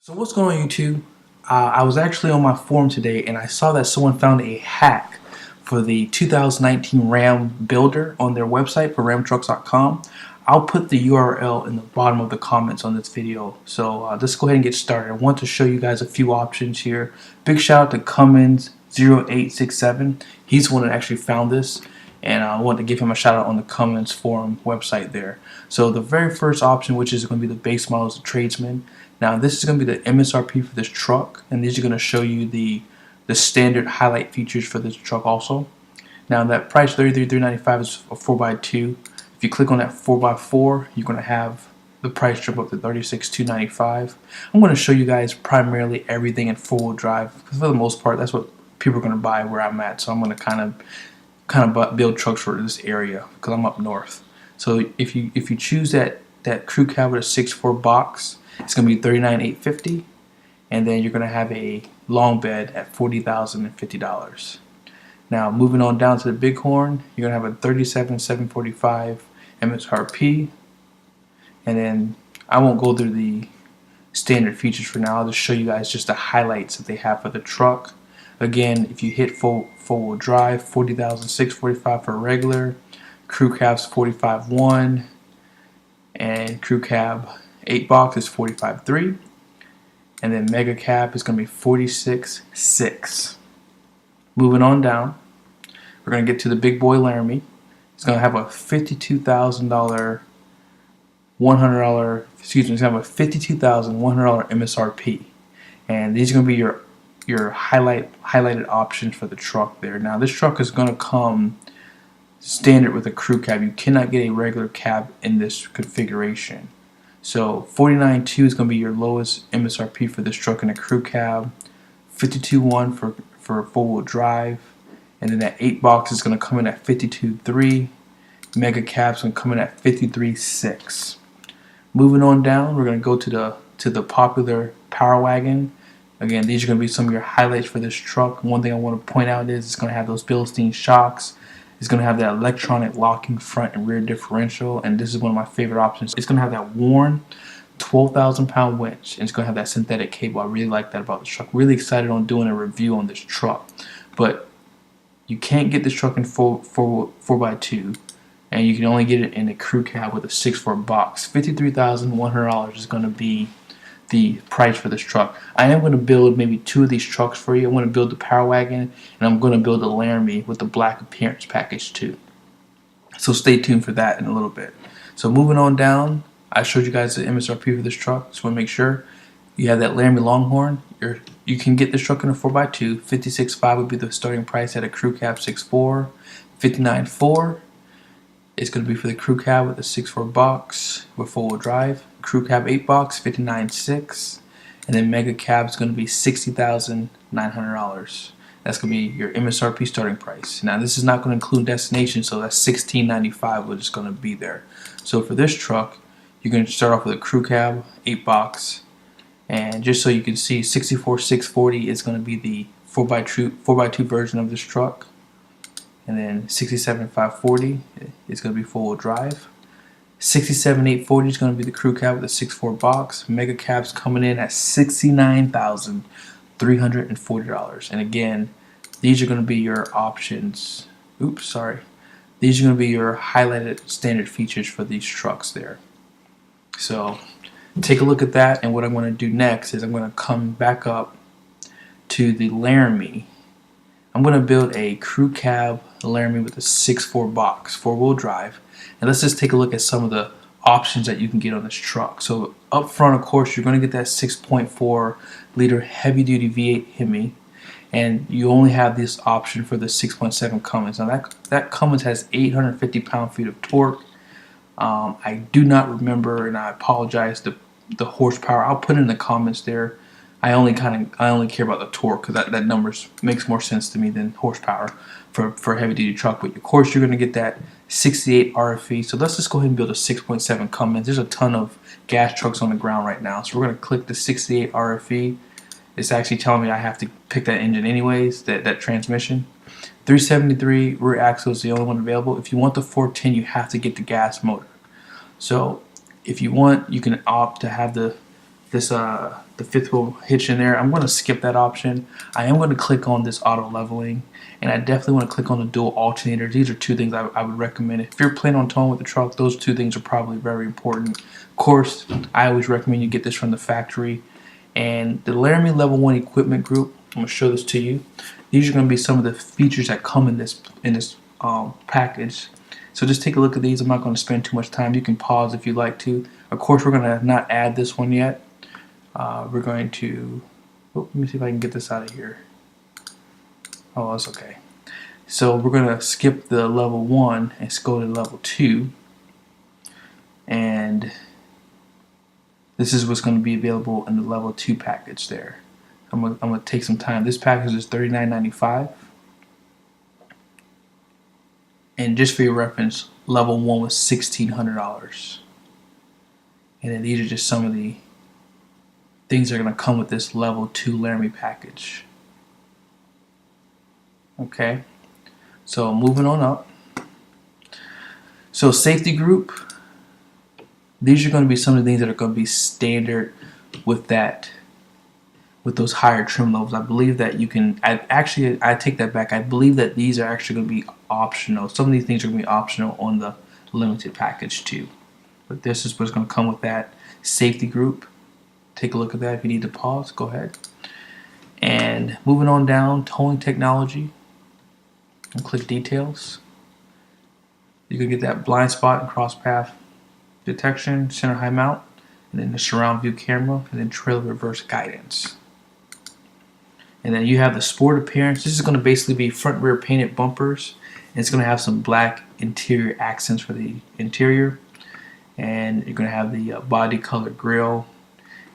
So what's going on YouTube? I was actually on my forum today and I saw that someone found a hack for the 2019 Ram builder on their website for ramtrucks.com. I'll put the URL in the bottom of the comments on this video. So let's go ahead and get started. I want to show you guys a few options here. Big shout out to Cummins0867. He's the one that actually found this, and I want to give him a shout out on the Cummins forum website there. So the very first option, which is going to be the base model, is the Tradesman. Now this is going to be the MSRP for this truck, and these are going to show you the standard highlight features for this truck also. Now that price $33,395 is a 4x2. If you click on that 4x4, you're going to have the price jump up to $36,295. I'm going to show you guys primarily everything in four-wheel drive, because for the most part that's what people are going to buy where I'm at. So I'm going to kind of build trucks for this area because I'm up north. So if you choose that crew cab with a 6.4 box, it's going to be $39,850, and then you're going to have a long bed at $40,050. Now moving on down to the Bighorn, you're going to have a $37,745 MSRP, and then I won't go through the standard features for now. I'll just show you guys just the highlights that they have for the truck. Again, if you hit four-wheel drive, $40,645 for regular, crew cab's $45,100, and crew cab 8 box is $45,300, and then mega cab is going to be $46,600. Moving on down, we're going to get to the big boy Laramie. It's going to have a $52,100 it's going to have a $52,100 MSRP, and these are going to be your highlighted options for the truck there. Now this truck is going to come standard with a crew cab. You cannot get a regular cab in this configuration. So $49,200 is going to be your lowest MSRP for this truck in a crew cab, $52,100 for four-wheel drive, and then that 8 box is going to come in at $52,300. Mega cab's going to come in at $53,600. Moving on down, we're going to go to the popular Power Wagon. Again, these are going to be some of your highlights for this truck. One thing I want to point out is it's going to have those Bilstein shocks. It's going to have that electronic locking front and rear differential, and this is one of my favorite options. It's going to have that worn 12,000-pound winch, and it's going to have that synthetic cable. I really like that about this truck. Really excited on doing a review on this truck, but you can't get this truck in 4x2, and you can only get it in a crew cab with a 6.4 box. $53,100 is going to be the price for this truck. I am going to build maybe 2 of these trucks for you. I'm going to build the Power Wagon, and I'm going to build the Laramie with the black appearance package too. So stay tuned for that in a little bit. So moving on down, I showed you guys the MSRP for this truck. Just want to make sure you have that Laramie Longhorn. You can get this truck in a 4x2. $56,500 would be the starting price at a crew cab 6.4. $59,400 is going to be for the crew cab with a 6.4 box with four-wheel drive. Crew cab 8 box, $59,600, and then mega cab is going to be $60,900. That's going to be your MSRP starting price. Now this is not going to include destination, so that's $16,995 which is going to be there. So for this truck, you're going to start off with a crew cab 8 box, and just so you can see, $64,640 is going to be the 4x2 version of this truck, and then $67,540 is going to be four-wheel drive. $67,840 is going to be the crew cab with a 6.4 box. Mega cab's coming in at $69,340. And again, these are going to be your options. These are going to be your highlighted standard features for these trucks there. So take a look at that, and what I'm going to do next is I'm going to come back up to the Laramie. I'm going to build a crew cab Laramie with a 6.4 box, four-wheel drive. And let's just take a look at some of the options that you can get on this truck. So up front, of course, you're going to get that 6.4 liter heavy-duty V8 Hemi, and you only have this option for the 6.7 Cummins. Now that Cummins has 850 pound-feet of torque. I do not remember, and I apologize, the horsepower. I'll put it in the comments there. I only care about the torque because that number makes more sense to me than horsepower for a heavy duty truck. But of course you're going to get that 68 RFE. So let's just go ahead and build a 6.7 Cummins. There's a ton of gas trucks on the ground right now, so we're going to click the 68 RFE. It's actually telling me I have to pick that engine anyways, that transmission. 373 rear axle is the only one available. If you want the 410, you have to get the gas motor. So if you want, you can opt to have the the fifth wheel hitch in there. I'm going to skip that option. I am going to click on this auto leveling, and I definitely want to click on the dual alternator. These are two things I would recommend. If you're planning on towing with the truck, those two things are probably very important. Of course, I always recommend you get this from the factory. And the Laramie Level 1 Equipment Group, I'm going to show this to you. These are going to be some of the features that come in this package. So just take a look at these. I'm not going to spend too much time. You can pause if you'd like to. Of course, we're going to not add this one yet. We're going to, let me see if I can get this out of here. Oh, that's okay. So we're going to skip the level 1 and go to level 2. And this is what's going to be available in the level 2 package there. I'm going to take some time. This package is $39.95. And just for your reference, level 1 was $1,600. And then these are just some of the things that are going to come with this level 2 Laramie package. Okay, so moving on up. So safety group, these are going to be some of the things that are going to be standard with those higher trim levels. I believe that you can, I take that back. I believe that these are actually going to be optional. Some of these things are going to be optional on the limited package too. But this is what's going to come with that safety group. Take a look at that. If you need to pause, go ahead. And moving on down, towing technology. And click details. You can get that blind spot and cross path detection, center high mount, and then the surround view camera, and then trailer reverse guidance. And then you have the sport appearance. This is going to basically be front rear painted bumpers, and it's going to have some black interior accents for the interior, and you're going to have the body color grille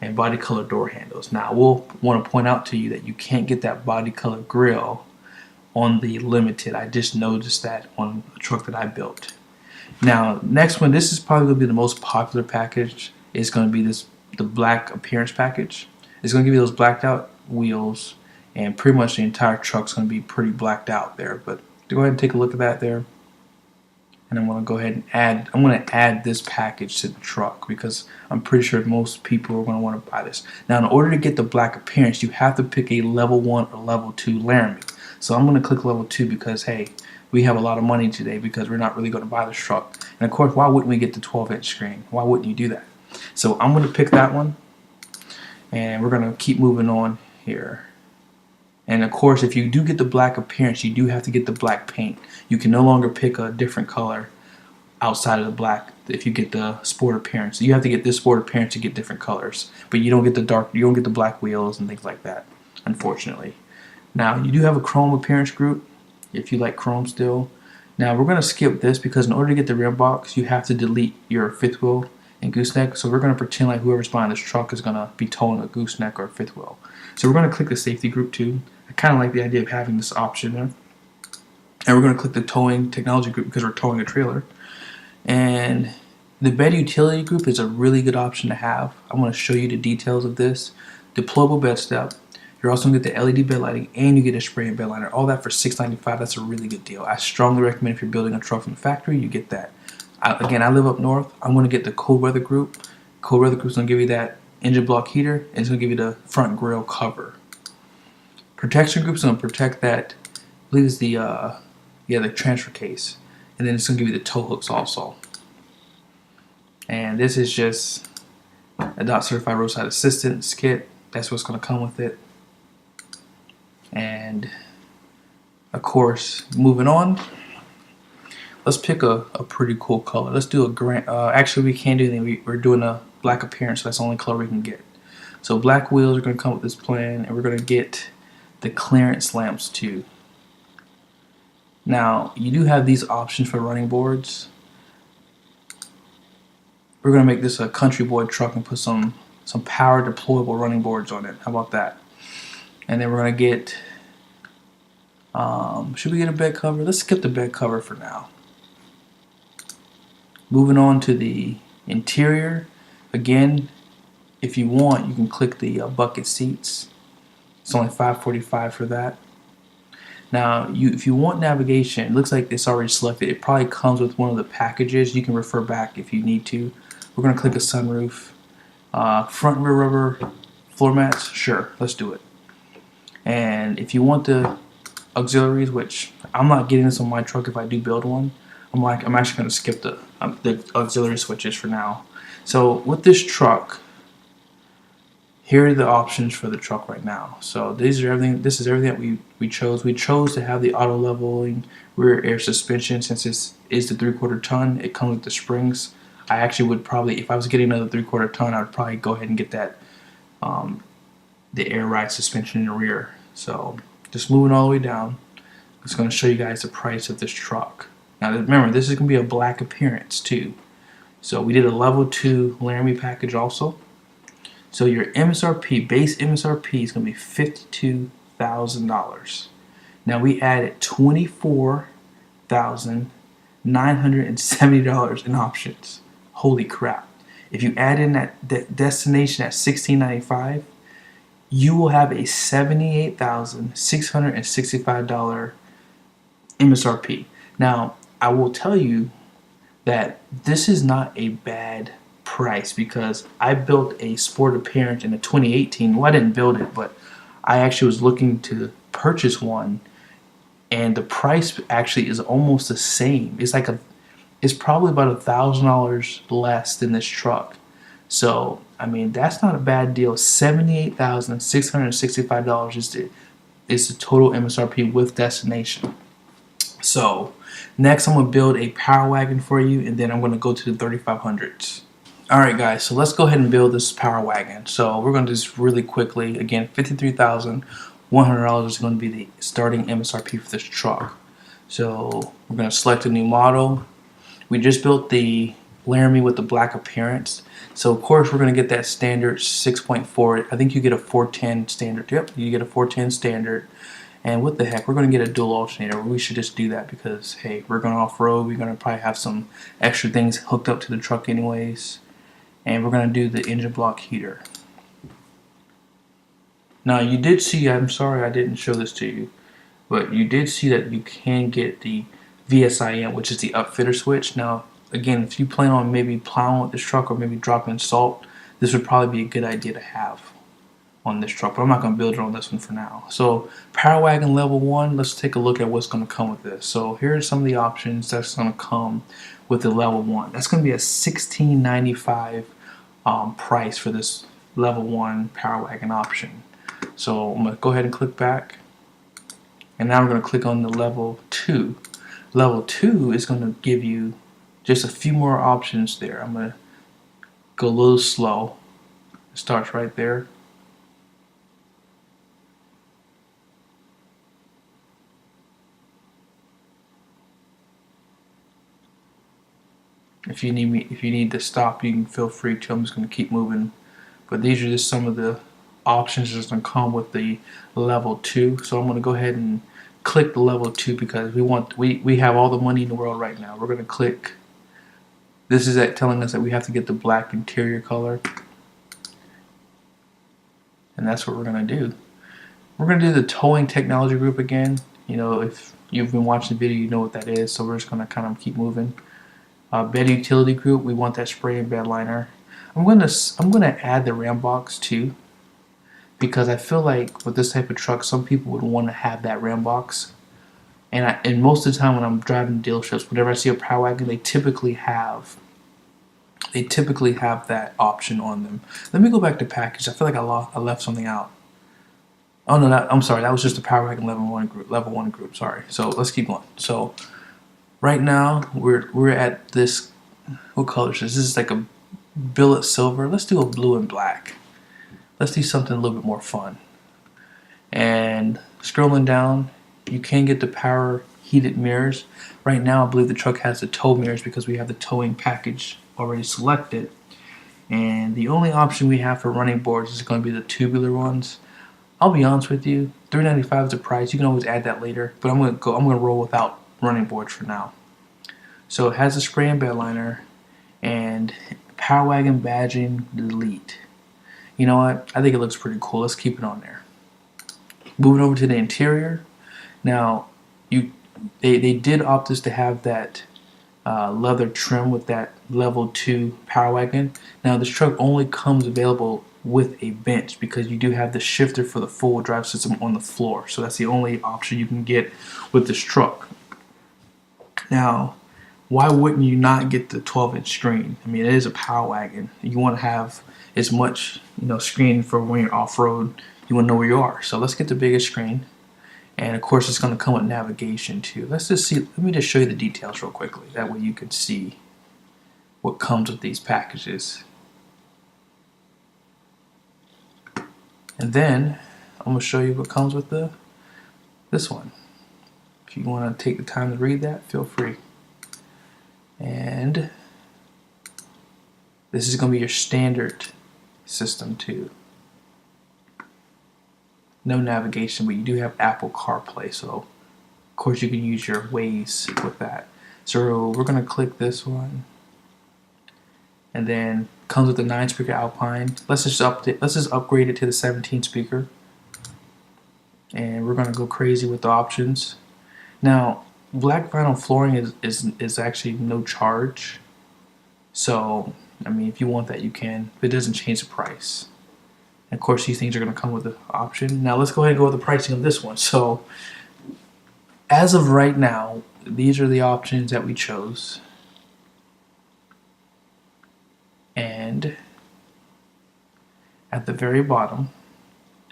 and body color door handles. Now I will want to point out to you that you can't get that body color grille on the limited. I just noticed that on the truck that I built. Now next one, this is probably going to be the most popular package. It's going to be the black appearance package. It's going to give you those blacked out wheels, and pretty much the entire truck's going to be pretty blacked out there. But go ahead and take a look at that there. And I'm going to go ahead and add this package to the truck because I'm pretty sure most people are going to want to buy this. Now in order to get the black appearance, you have to pick a level 1 or level 2 Laramie. So I'm going to click level 2 because hey, we have a lot of money today because we're not really going to buy this truck. And of course, why wouldn't we get the 12-inch screen? Why wouldn't you do that? So I'm going to pick that one, and we're going to keep moving on here. And of course, if you do get the black appearance, you do have to get the black paint. You can no longer pick a different color outside of the black if you get the sport appearance. You have to get this sport appearance to get different colors, but you don't get the black wheels and things like that, unfortunately. Now you do have a chrome appearance group if you like chrome still. Now we're going to skip this because in order to get the rim box, you have to delete your fifth wheel and gooseneck. So we're going to pretend like whoever's buying this truck is going to be towing a gooseneck or a fifth wheel. So we're going to click the safety group too. I kind of like the idea of having this option there. And we're going to click the towing technology group because we're towing a trailer. And the bed utility group is a really good option to have. I'm going to show you the details of this. Deployable bed step. You're also going to get the LED bed lighting, and you get a spray and bed liner. All that for $6.95. That's a really good deal. I strongly recommend if you're building a truck from the factory, you get that. Again, I live up north. I'm going to get the cold weather group. Cold weather group is going to give you that engine block heater, and it's going to give you the front grille cover. Protection group is going to protect that. I believe it's the transfer case, and then it's going to give you the tow hooks also. And this is just a DOT certified roadside assistance kit. That's what's going to come with it. And of course, moving on, let's pick a pretty cool color. Let's do a grand. Actually, we can't do anything. We're doing a black appearance, so that's the only color we can get. So black wheels are going to come with this plan, and we're going to get the clearance lamps too. Now, you do have these options for running boards. We're going to make this a country boy truck and put some power deployable running boards on it. How about that? And then we're going to get, should we get a bed cover? Let's skip the bed cover for now. Moving on to the interior. Again, if you want, you can click the bucket seats. It's only $5.45 for that. Now, if you want navigation, it looks like it's already selected. It probably comes with one of the packages. You can refer back if you need to. We're going to click a sunroof. Front and rear rubber floor mats, sure, let's do it. And if you want the auxiliaries, which I'm not getting this on my truck if I do build one, I'm actually going to skip the auxiliary switches for now. So with this truck, here are the options for the truck right now. So these are everything. This is everything that we chose. We chose to have the auto leveling rear air suspension. Since this is the 3/4 ton, it comes with the springs. I actually would probably, if I was getting another 3/4 ton, I would probably go ahead and get that the air ride suspension in the rear. So just moving all the way down, it's going to show you guys the price of this truck. Now remember, this is going to be a black appearance too. So we did a level 2 Laramie package also. So your MSRP, base MSRP, is going to be $52,000. Now we added $24,970 in options. Holy crap. If you add in that destination at $1,695, you will have a $78,665 MSRP. Now, I will tell you that this is not a bad price because I built a Sport Appearance in a 2018. Well, I didn't build it, but I actually was looking to purchase one, and the price actually is almost the same. It's probably about $1,000 less than this truck. So I mean, that's not a bad deal. $78,665 is the total MSRP with destination. So next, I'm gonna build a Power Wagon for you, and then I'm gonna go to the 3500s. All right, guys. So let's go ahead and build this Power Wagon. So we're gonna do this really quickly. Again, $53,100 is going to be the starting MSRP for this truck. So we're going to select a new model. We just built the Laramie with the black appearance. So of course we're going to get that standard 6.4. I think you get a 410 standard. Yep, you get a 410 standard. And what the heck, we're going to get a dual alternator. We should just do that because, hey, we're going off-road. We're going to probably have some extra things hooked up to the truck anyways. And we're going to do the engine block heater. Now you did see, I'm sorry I didn't show this to you, but you did see that you can get the VSIN, which is the upfitter switch. Now again, if you plan on maybe plowing with this truck or maybe dropping salt, this would probably be a good idea to have on this truck, but I'm not going to build it on this one for now. So Power Wagon level 1, let's take a look at what's going to come with this. So here are some of the options that's going to come with the level 1. That's going to be a $1,695 price for this level 1 Power Wagon option. So I'm going to go ahead and click back, and now we're going to click on the level 2. Level 2 is going to give you just a few more options there. I'm going to go a little slow. It starts right there. If you need to stop, you can feel free to. I'm just going to keep moving. But these are just some of the options that's going to come with the level 2. So I'm going to go ahead and click the level 2 because we have all the money in the world right now. We're going to click. This is telling us that we have to get the black interior color, and that's what we're going to do. We're going to do the towing technology group again. You know, if you've been watching the video, you know what that is. So we're just going to kind of keep moving. Bed utility group, we want that spray and bed liner. I'm gonna add the ram box too, because I feel like with this type of truck, some people would want to have that ram box. And most of the time when I'm driving dealerships, whenever I see a Power Wagon, they typically have that option on them. Let me go back to package. I feel like I left something out. Oh no, I'm sorry. That was just the Power Wagon level one group. Sorry. So let's keep going. So right now we're at this. What color is this? This is like a billet silver. Let's do a blue and black. Let's do something a little bit more fun. And scrolling down, you can get the power heated mirrors. Right now I believe the truck has the tow mirrors because we have the towing package already selected. And the only option we have for running boards is going to be the tubular ones. I'll be honest with you, $395 is the price. You can always add that later, but I'm gonna roll without running boards for now. So it has a spray and bed liner and Power Wagon badging delete. You know what? I think it looks pretty cool. Let's keep it on there. Moving over to the interior. Now, they did opt us to have that leather trim with that level 2 Power Wagon. Now this truck only comes available with a bench because you do have the shifter for the full drive system on the floor. So that's the only option you can get with this truck. Now, why wouldn't you not get the 12-inch screen? I mean, it is a Power Wagon. You want to have as much, screen for when you're off-road. You want to know where you are. So let's get the biggest screen. And of course, it's going to come with navigation too. Let's just see. Let me just show you the details real quickly. That way you can see what comes with these packages. And then I'm going to show you what comes with this one. If you want to take the time to read that, feel free. And this is going to be your standard system too. No navigation, but you do have Apple CarPlay, so of course you can use your Waze with that. So we're going to click this one, and then comes with the 9-speaker Alpine. Let's just upgrade it to the 17-speaker, and we're going to go crazy with the options. Now, black vinyl flooring is actually no charge, so I mean, if you want that, you can. But it doesn't change the price. And of course, these things are going to come with the option. Now, let's go ahead and go with the pricing of this one. So, as of right now, these are the options that we chose. And at the very bottom,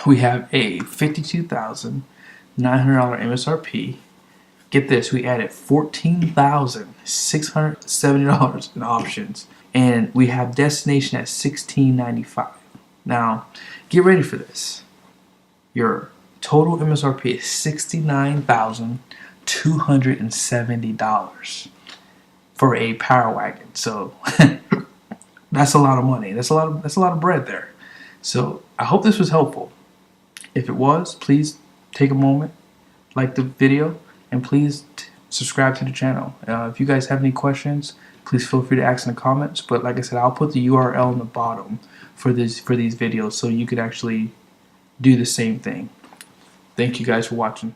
we have a $52,900 MSRP. Get this, we added $14,670 in options. And we have destination at $1,695. Now, get ready for this. Your total MSRP is $69,270 for a Power Wagon. So that's a lot of money. That's a lot of bread there. So I hope this was helpful. If it was, please take a moment, like the video, and please subscribe to the channel. If you guys have any questions, please feel free to ask in the comments. But like I said, I'll put the URL in the bottom for these videos so you could actually do the same thing. Thank you guys for watching.